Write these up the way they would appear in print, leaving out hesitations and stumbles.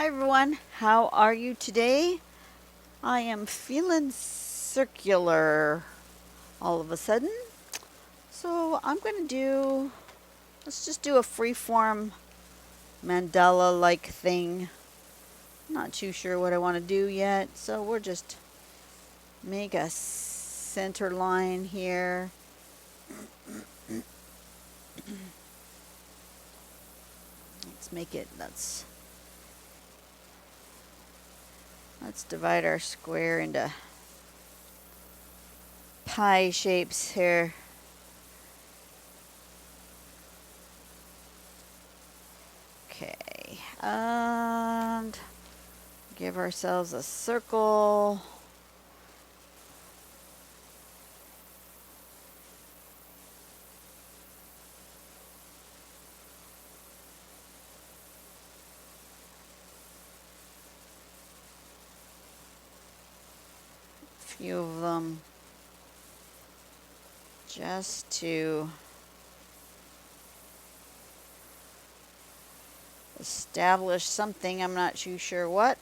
Hi everyone, how are you today? I am feeling circular all of a sudden. So I'm going to let's just do a freeform mandala like thing. Not too sure what I want to do yet. So we'll just make a center line here. Let's divide our square into pie shapes here. Okay, and give ourselves a circle. Few of them just to establish something. I'm not too sure what.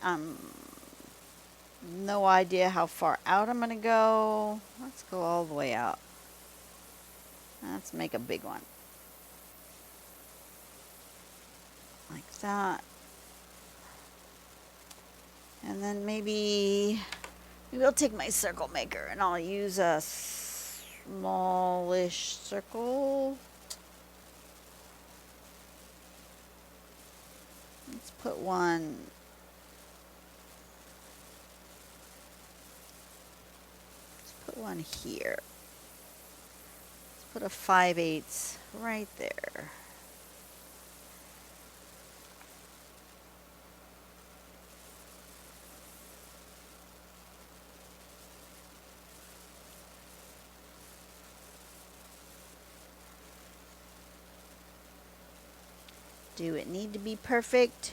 No idea how far out I'm going to go. Let's go all the way out. Let's make a big one. Like that. And then maybe I'll take my circle maker and I'll use a smallish circle. Let's put one here. Let's put a 5/8 right there. Do it need to be perfect?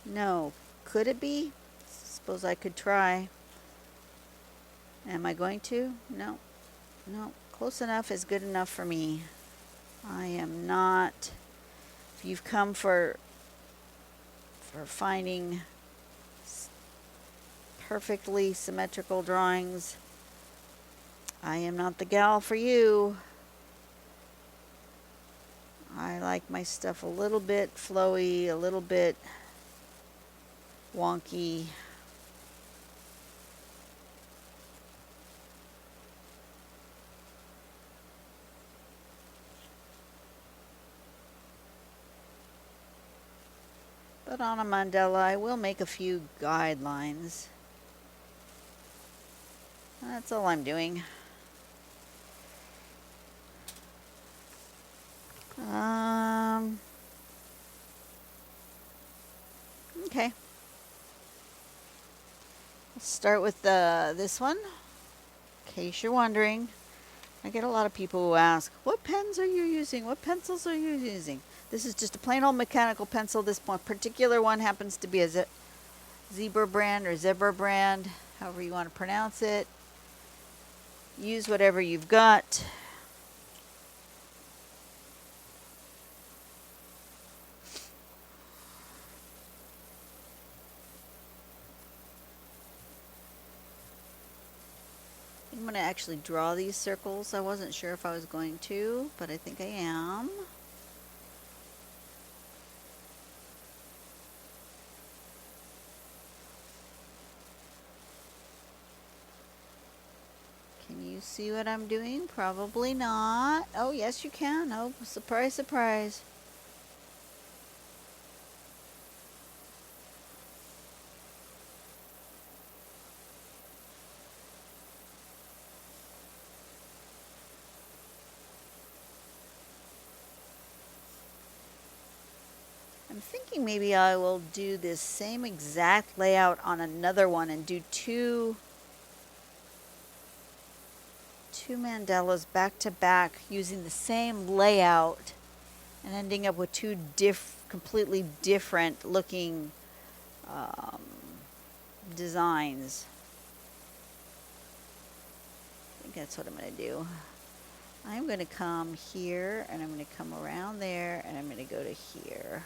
No. Could it be? Suppose I could try. Am I going to? No. No. Close enough is good enough for me. I am not. If you've come for finding perfectly symmetrical drawings, I am not the gal for you. I like my stuff a little bit flowy, a little bit wonky. But on a mandala, I will make a few guidelines. That's all I'm doing. Okay. Let's start with this one. In case you're wondering, I get a lot of people who ask, what pens are you using? What pencils are you using? This is just a plain old mechanical pencil. This one particular one happens to be a zebra brand or zebra brand, however you want to pronounce it. Use whatever you've got. I'm going to actually draw these circles. I wasn't sure if I was going to, but I think I am. Can you see what I'm doing? Probably not. Oh, yes, you can. Oh, surprise, surprise. I'm thinking maybe I will do this same exact layout on another one and do two mandalas back to back using the same layout and ending up with two completely different looking designs. I think that's what I'm going to do. I'm going to come here and I'm going to come around there and I'm going to go to here.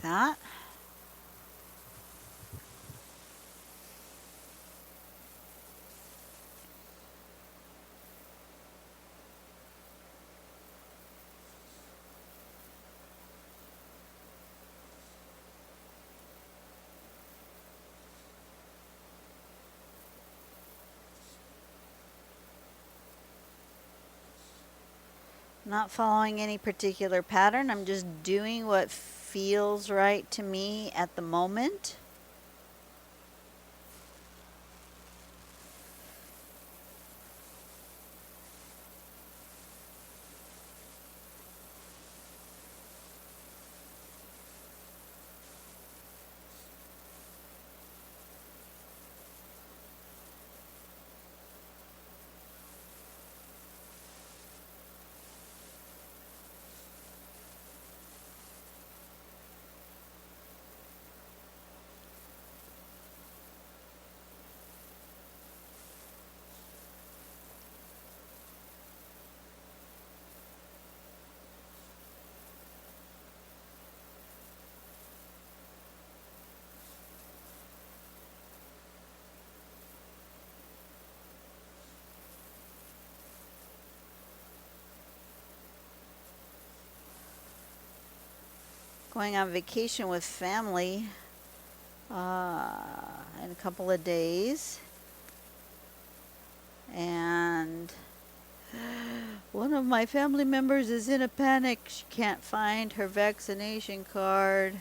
that. Not following any particular pattern. I'm just doing what feels right to me at the moment. Going on vacation with family in a couple of days. And one of my family members is in a panic. She can't find her vaccination card.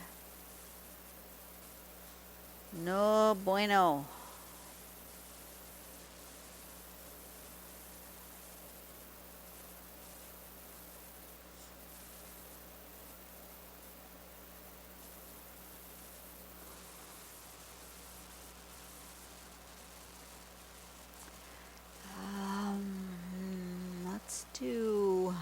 No bueno. Let's do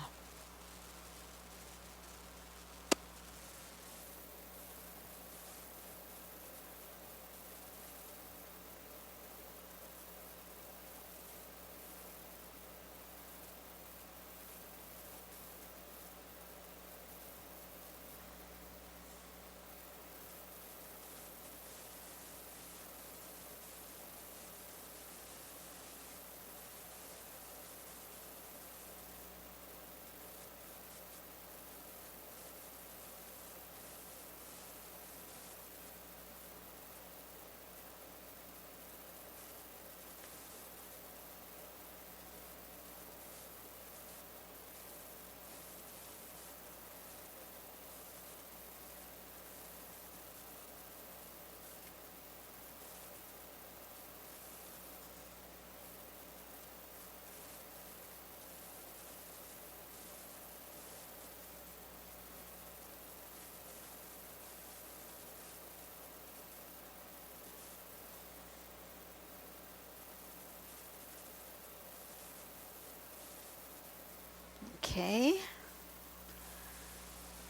okay.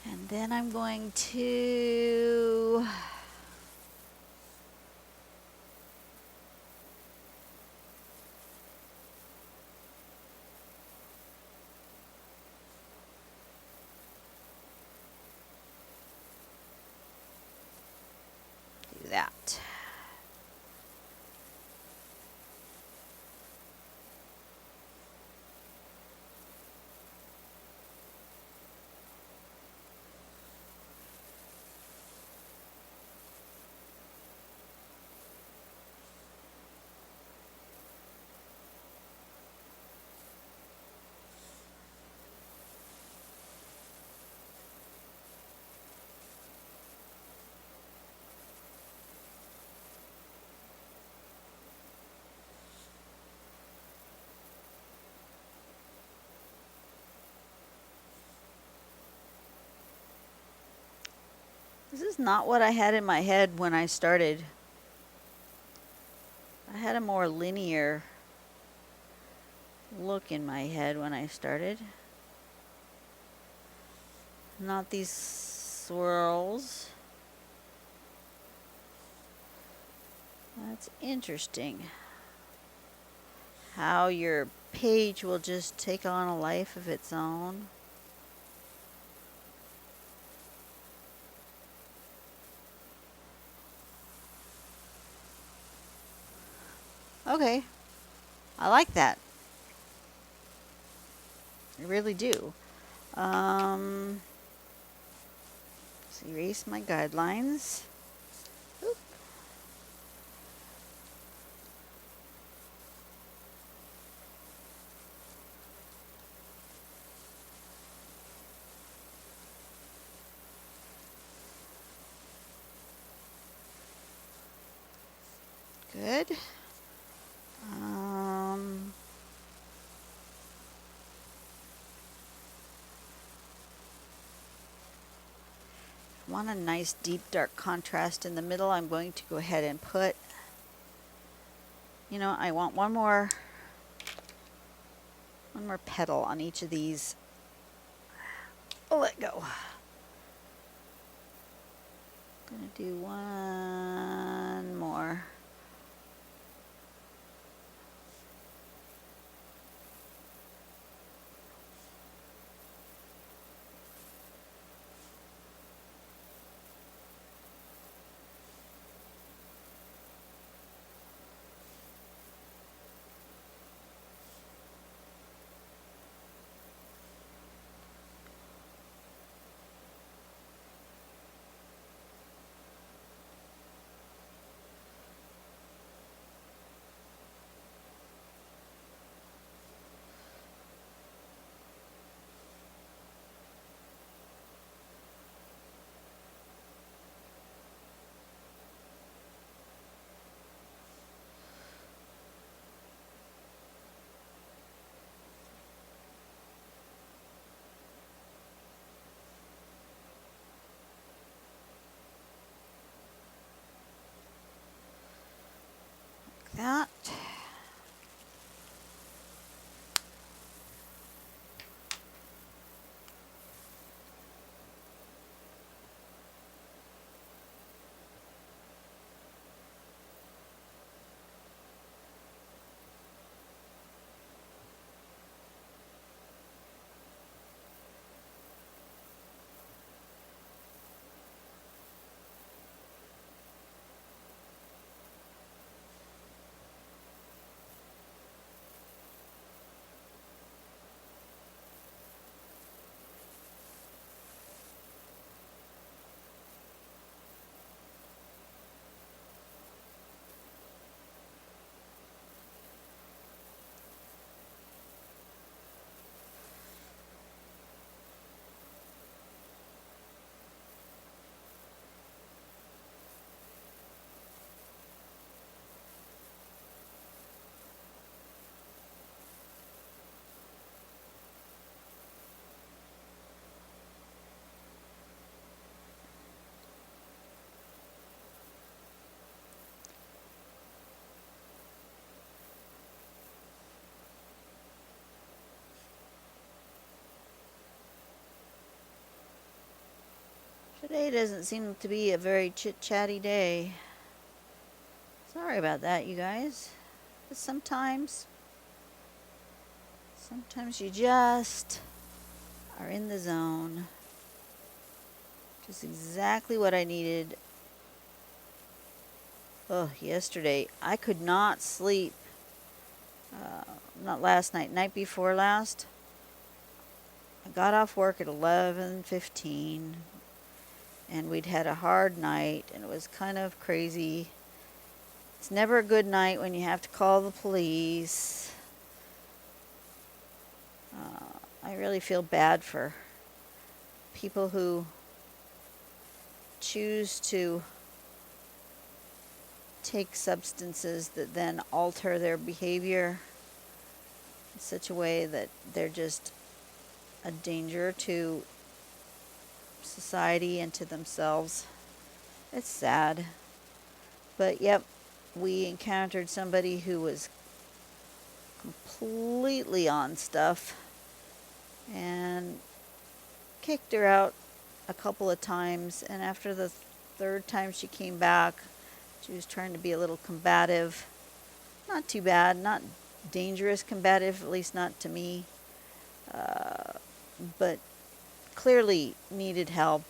And then I'm going to do that. This is not what I had in my head when I started. I had a more linear look in my head when I started. Not these swirls. That's interesting. How your page will just take on a life of its own. Okay, I like that. I really do. Um, let's erase my guidelines. Oop. Good. Um, want a nice deep dark contrast in the middle. I'm going to go ahead and put, I want one more petal on each of these. I'll let go. Gonna do one more. Like that. Today doesn't seem to be a very chit-chatty day. Sorry about that, you guys. But sometimes you just are in the zone. Just exactly what I needed. Oh, yesterday I could not sleep. Not last night, night before last. I got off work at 11:15, and we'd had a hard night, and it was kind of crazy. It's never a good night when you have to call the police. I really feel bad for people who choose to take substances that then alter their behavior in such a way that they're just a danger to society and to themselves. It's sad. But yep, we encountered somebody who was completely on stuff and kicked her out a couple of times. And after the third time she came back, she was trying to be a little combative. Not too bad, not dangerous combative, at least not to me. But clearly needed help.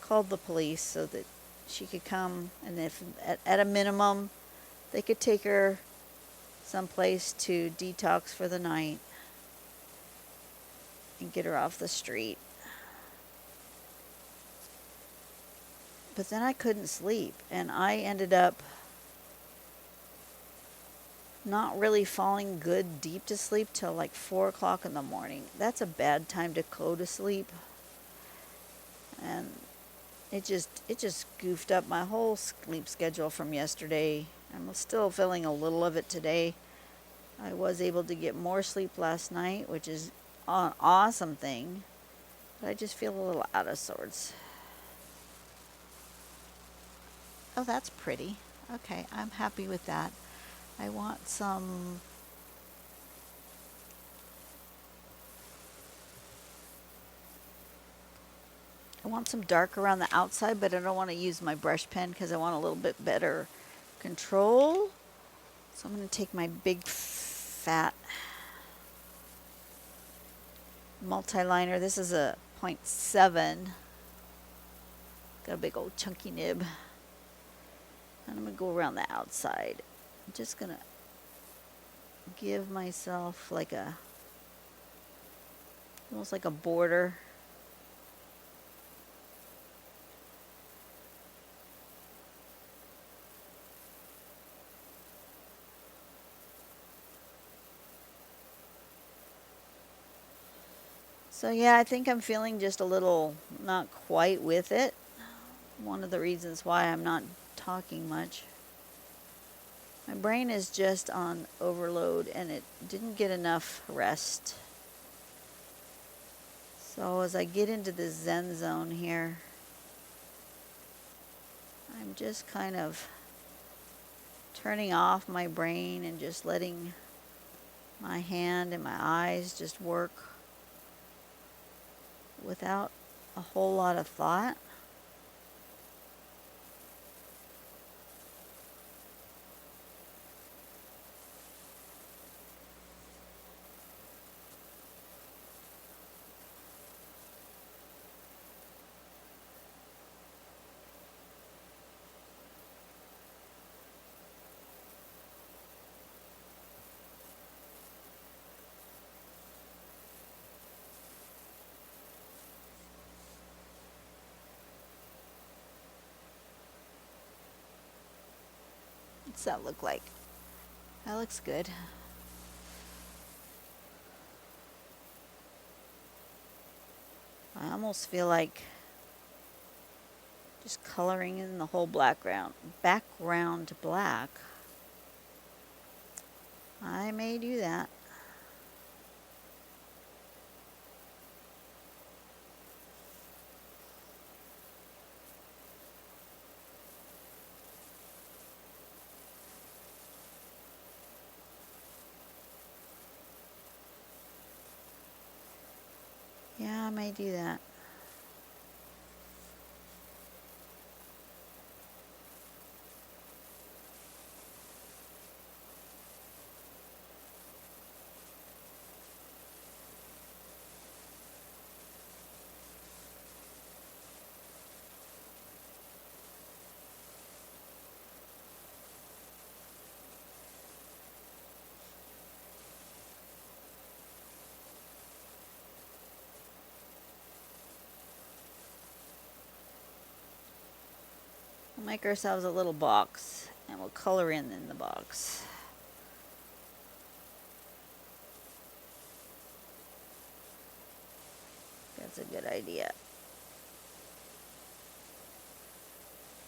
Called the police so that she could come, and if at a minimum they could take her someplace to detox for the night and get her off the street. But then I couldn't sleep, and I ended up not really falling good deep to sleep till like 4 o'clock in the morning. That's a bad time to go to sleep. And it just goofed up my whole sleep schedule from yesterday. I'm still feeling a little of it today. I was able to get more sleep last night, which is an awesome thing. But I just feel a little out of sorts. Oh, that's pretty. Okay, I'm happy with that. I want some dark around the outside, but I don't want to use my brush pen because I want a little bit better control. So I'm going to take my big fat multi-liner. This is a 0.7. Got a big old chunky nib. And I'm going to go around the outside. I'm just going to give myself like almost like a border. So yeah, I think I'm feeling just a little not quite with it. One of the reasons why I'm not talking much. My brain is just on overload and it didn't get enough rest. So as I get into the Zen zone here, I'm just kind of turning off my brain and just letting my hand and my eyes just work without a whole lot of thought. What's that look like? That looks good. I almost feel like just coloring in the whole background black. I may do that. Yeah, I may do that. We'll make ourselves a little box and we'll color in the box. That's a good idea.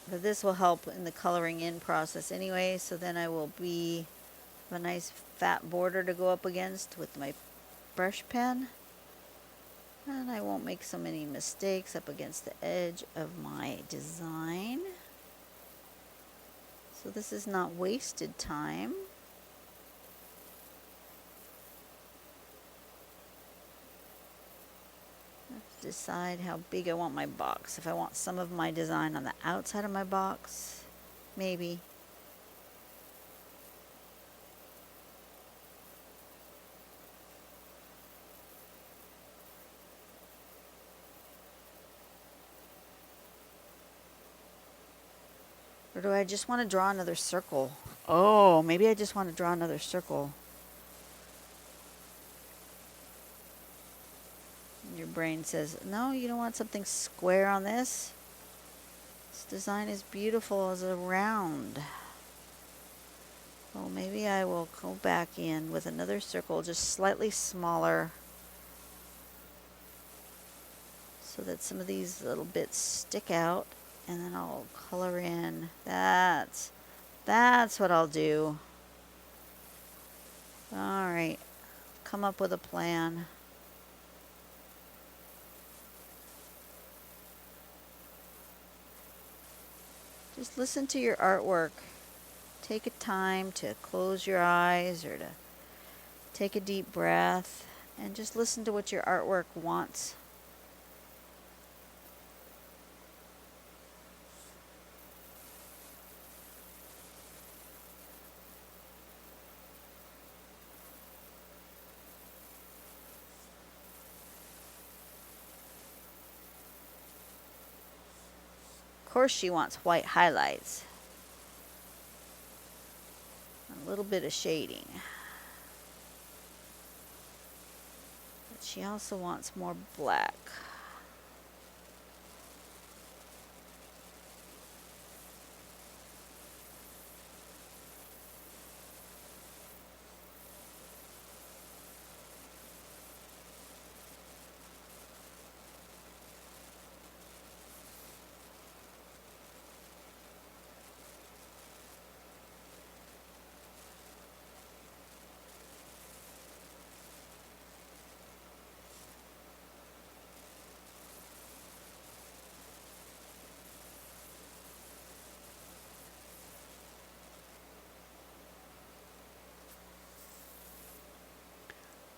But this will help in the coloring in process anyway, so then I will have a nice fat border to go up against with my brush pen. And I won't make so many mistakes up against the edge of my design. So this is not wasted time. I have to decide how big I want my box. If I want some of my design on the outside of my box, maybe. Or do I just want to draw another circle Oh, maybe I just want to draw another circle. Your brain says, no, you don't want something square on this. This design is beautiful as a round. Well, maybe I will go back in with another circle, just slightly smaller, so that some of these little bits stick out, and then I'll color in. That's what I'll do. All right, come up with a plan. Just listen to your artwork. Take a time to close your eyes or to take a deep breath and just listen to what your artwork wants. Of course, she wants white highlights. A little bit of shading. But she also wants more black.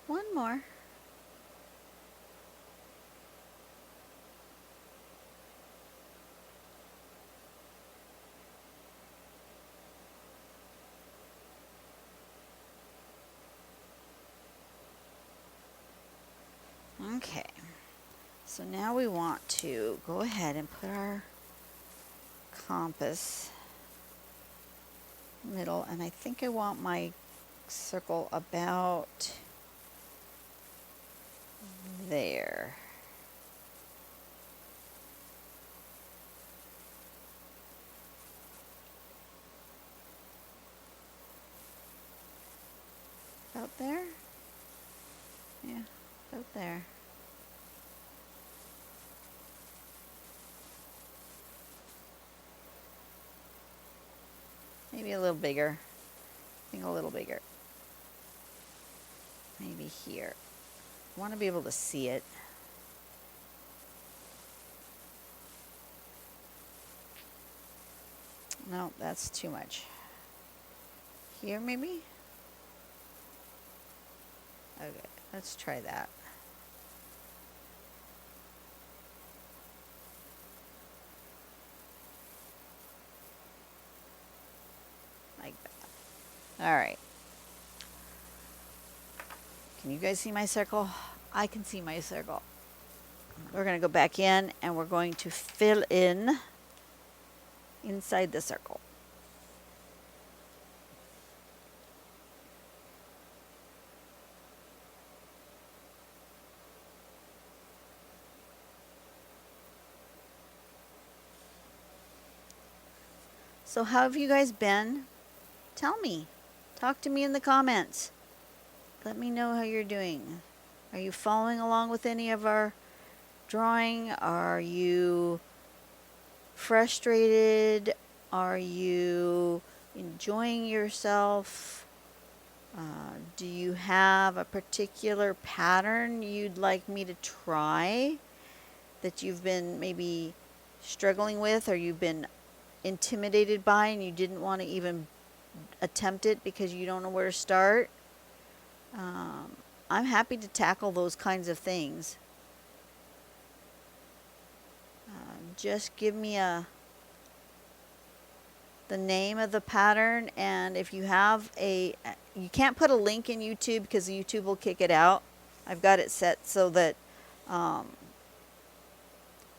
One more. Okay, so now we want to go ahead and put our compass middle, and I think I want my circle about there. About there? Yeah, about there. Maybe a little bigger. I think a little bigger. Maybe here. I want to be able to see it. No, that's too much. Here maybe? Okay, let's try that. Like that. All right. Can you guys see my circle? I can see my circle. We're going to go back in and we're going to fill in inside the circle. So how have you guys been? Tell me. Talk to me in the comments. Let me know how you're doing. Are you following along with any of our drawing? Are you frustrated? Are you enjoying yourself? Do you have a particular pattern you'd like me to try that you've been maybe struggling with, or you've been intimidated by and you didn't want to even attempt it because you don't know where to start? I'm happy to tackle those kinds of things. Just give me the name of the pattern, and if you have you can't put a link in YouTube because YouTube will kick it out. I've got it set so that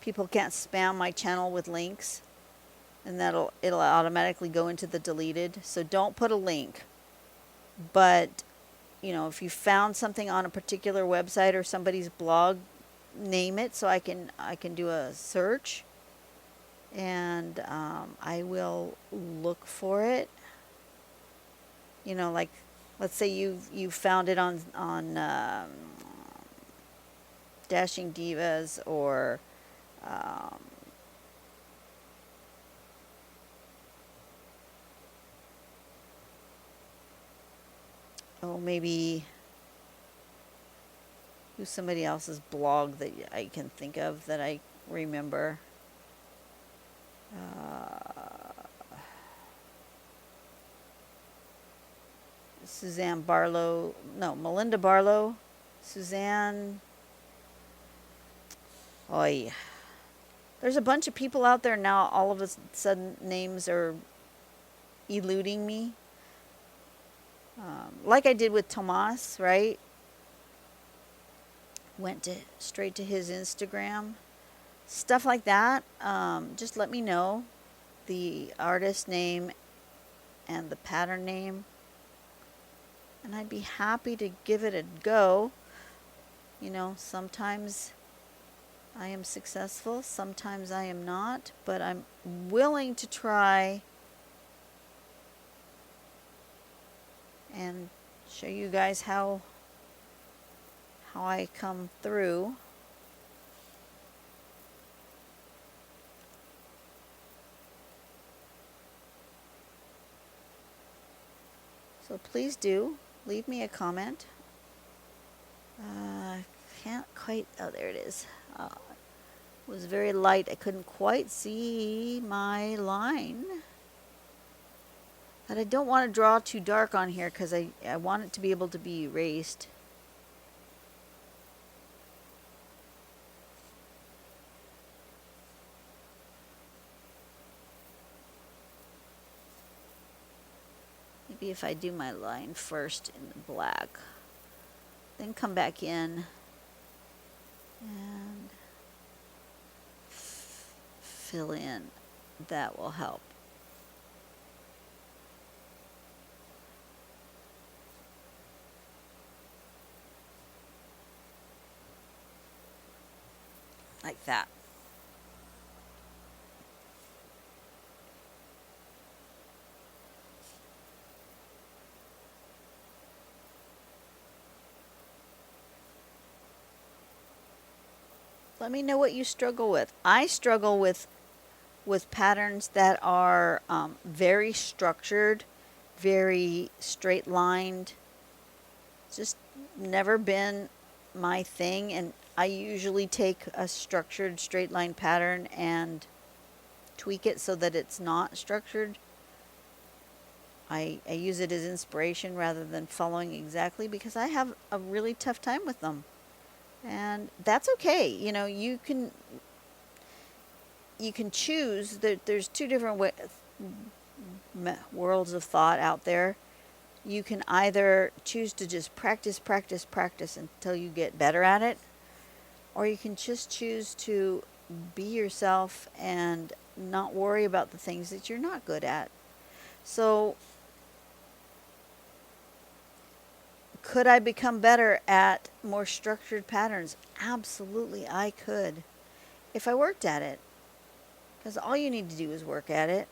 people can't spam my channel with links. and it'll automatically go into the deleted. So don't put a link. But, if you found something on a particular website or somebody's blog, name it so I can do a search, and I will look for it. Like, let's say you found it on Dashing Divas, or um, maybe who's somebody else's blog that I can think of that I remember. Suzanne Barlow, no, Melinda Barlow, Suzanne. Oh, yeah. There's a bunch of people out there now. All of a sudden, names are eluding me. Like I did with Tomas, right? Went straight to his Instagram. Stuff like that. Just let me know the artist name and the pattern name, and I'd be happy to give it a go. Sometimes I am successful, sometimes I am not, but I'm willing to try and show you guys how I come through. So please do leave me a comment. Can't quite, oh, there it is. It was very light. I couldn't quite see my line. But I don't want to draw too dark on here because I want it to be able to be erased. Maybe if I do my line first in the black, then come back in and fill in, that will help. Like that. Let me know what you struggle with. I struggle with patterns that are very structured, very straight lined. Just never been my thing, and I usually take a structured straight line pattern and tweak it so that it's not structured. I use it as inspiration rather than following exactly, because I have a really tough time with them. And that's okay. You can choose. There's two different worlds of thought out there. You can either choose to just practice until you get better at it, or you can just choose to be yourself and not worry about the things that you're not good at. So, could I become better at more structured patterns? Absolutely, I could, if I worked at it. Because all you need to do is work at it.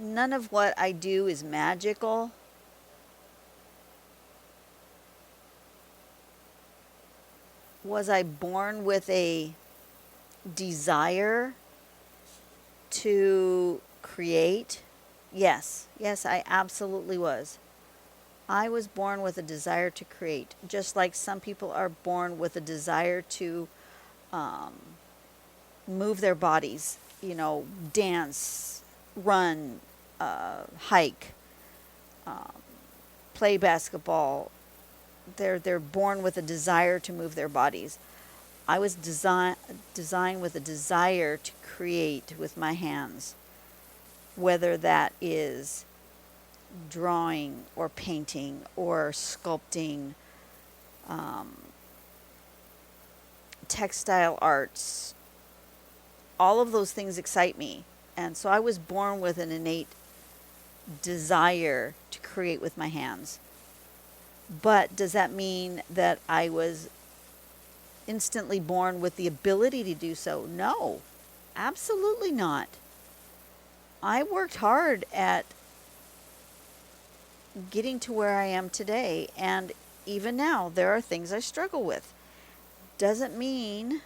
None of what I do is magical. Was I born with a desire to create? Yes, I absolutely was. I was born with a desire to create, just like some people are born with a desire to move their bodies, dance, run, hike, play basketball. They're born with a desire to move their bodies. I was designed with a desire to create with my hands, whether that is drawing or painting or sculpting, textile arts, all of those things excite me. And so I was born with an innate desire to create with my hands. But does that mean that I was instantly born with the ability to do so? No, absolutely not. I worked hard at getting to where I am today, and even now, there are things I struggle with. Doesn't mean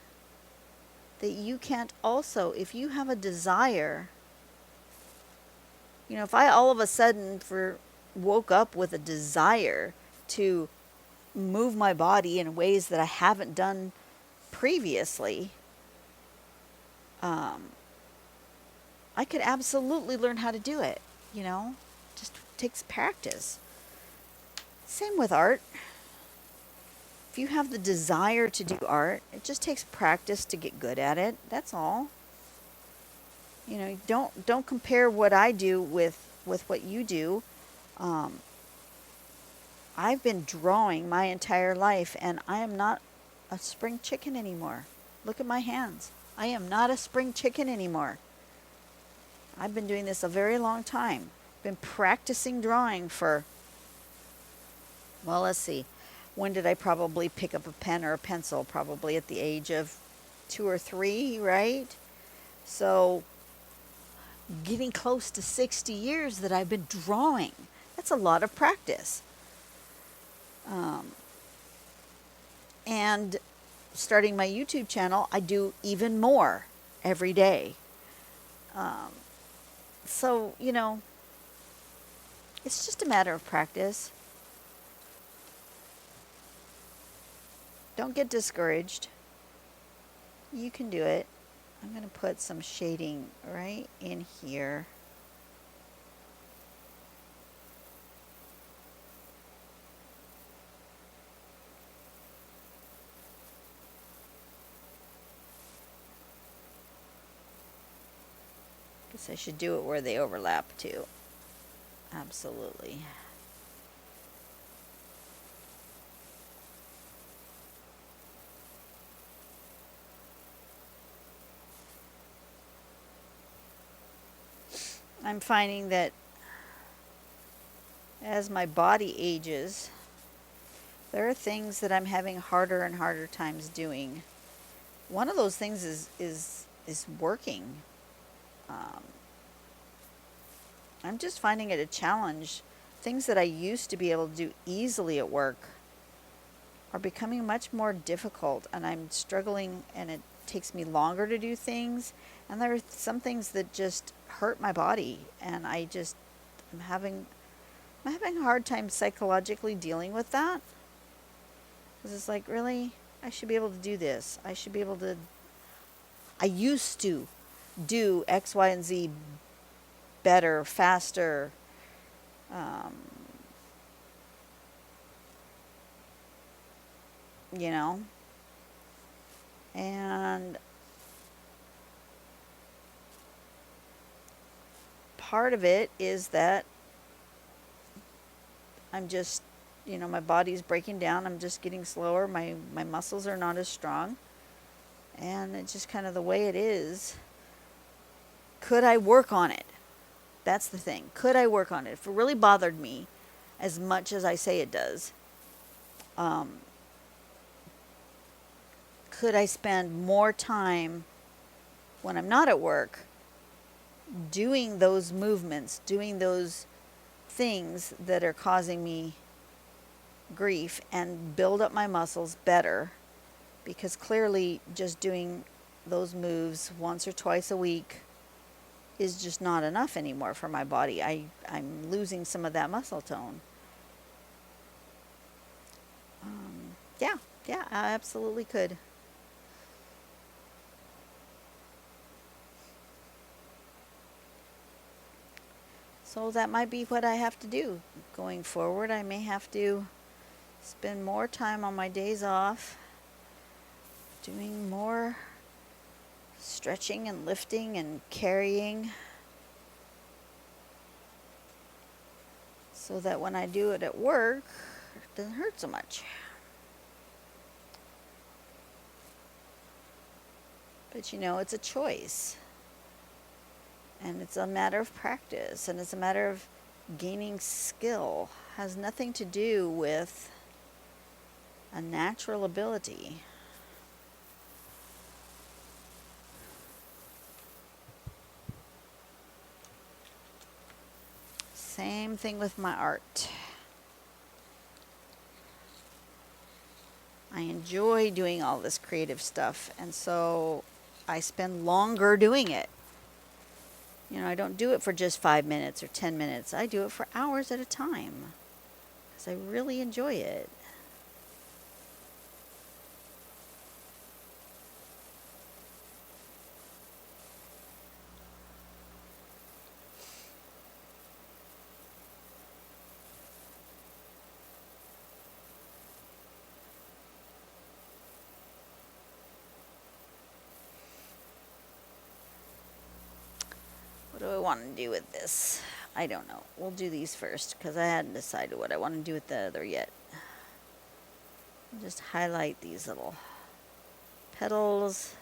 that you can't also, if you have a desire, if I all of a sudden woke up with a desire to move my body in ways that I haven't done previously, I could absolutely learn how to do it, just takes practice. Same with art. If you have the desire to do art, it just takes practice to get good at it. That's all. Don't compare what I do with what you do. I've been drawing my entire life, and I am not a spring chicken anymore. Look at my hands. I am not a spring chicken anymore. I've been doing this a very long time. Been practicing drawing for, well, let's see. When did I probably pick up a pen or a pencil? Probably at the age of 2 or 3, right? So getting close to 60 years that I've been drawing. That's a lot of practice. And starting my YouTube channel, I do even more every day. So, it's just a matter of practice. Don't get discouraged. You can do it. I'm going to put some shading right in here. Guess I should do it where they overlap too. Absolutely. I'm finding that as my body ages, there are things that I'm having harder and harder times doing. One of those things is working. I'm just finding it a challenge. Things that I used to be able to do easily at work are becoming much more difficult, and I'm struggling, and it takes me longer to do things. And there are some things that just hurt my body, and I'm having a hard time psychologically dealing with that. Because it's like, really? I should be able to do this. I used to do X, Y, and Z better, faster. And part of it is that I'm just, my body's breaking down. I'm just getting slower. My muscles are not as strong. And it's just kind of the way it is. Could I work on it? That's the thing. Could I work on it? If it really bothered me as much as I say it does, could I spend more time when I'm not at work doing those movements, doing those things that are causing me grief, and build up my muscles better? Because clearly just doing those moves once or twice a week is just not enough anymore for my body. I'm losing some of that muscle tone. Yeah, I absolutely could. So that might be what I have to do going forward. I may have to spend more time on my days off doing more stretching and lifting and carrying, so that when I do it at work, it doesn't hurt so much. But you know, it's a choice. And it's a matter of practice. And it's a matter of gaining skill. Has nothing to do with a natural ability. Same thing with my art. I enjoy doing all this creative stuff, and so I spend longer doing it. You know, I don't do it for just 5 minutes or 10 minutes. I do it for hours at a time because I really enjoy it. What do I want to do with this? I don't know. We'll do these first because I hadn't decided what I want to do with the other yet. I'll just highlight these little petals.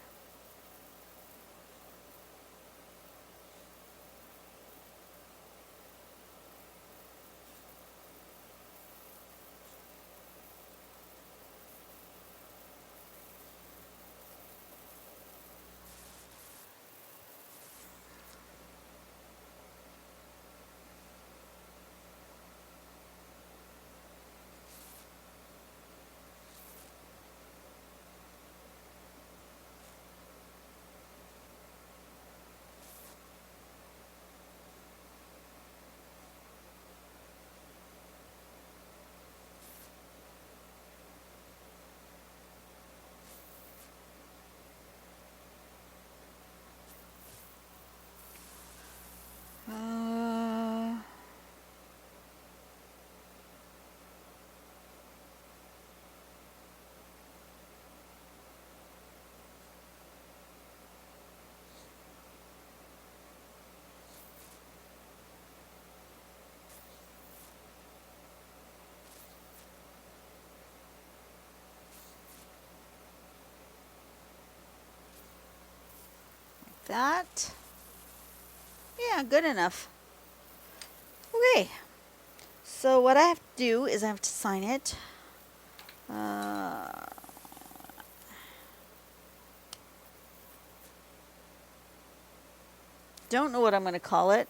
That. Yeah, good enough. Okay. So what I have to do is I have to sign it. Don't know what I'm going to call it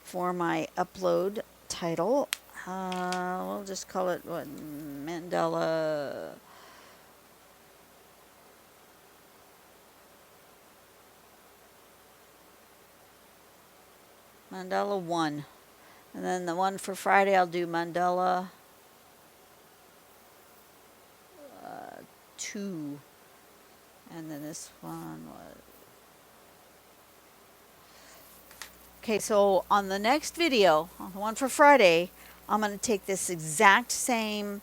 for my upload title. We'll just call it what, Mandala. Mandala 1. And then the one for Friday, I'll do Mandala 2. And then this one was... Okay, so on the next video, on the one for Friday, I'm going to take this exact same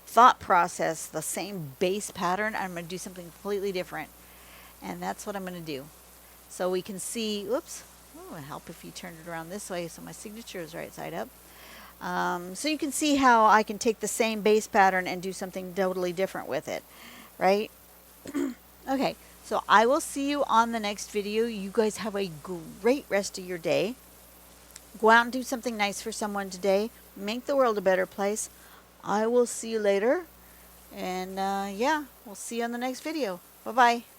thought process, the same base pattern, and I'm going to do something completely different. And that's what I'm going to do. So we can see, whoops, oh, it'll help if you turn it around this way so my signature is right side up. So you can see how I can take the same base pattern and do something totally different with it, right? Okay, so I will see you on the next video. You guys have a great rest of your day. Go out and do something nice for someone today. Make the world a better place. I will see you later. And yeah, we'll see you on the next video. Bye-bye.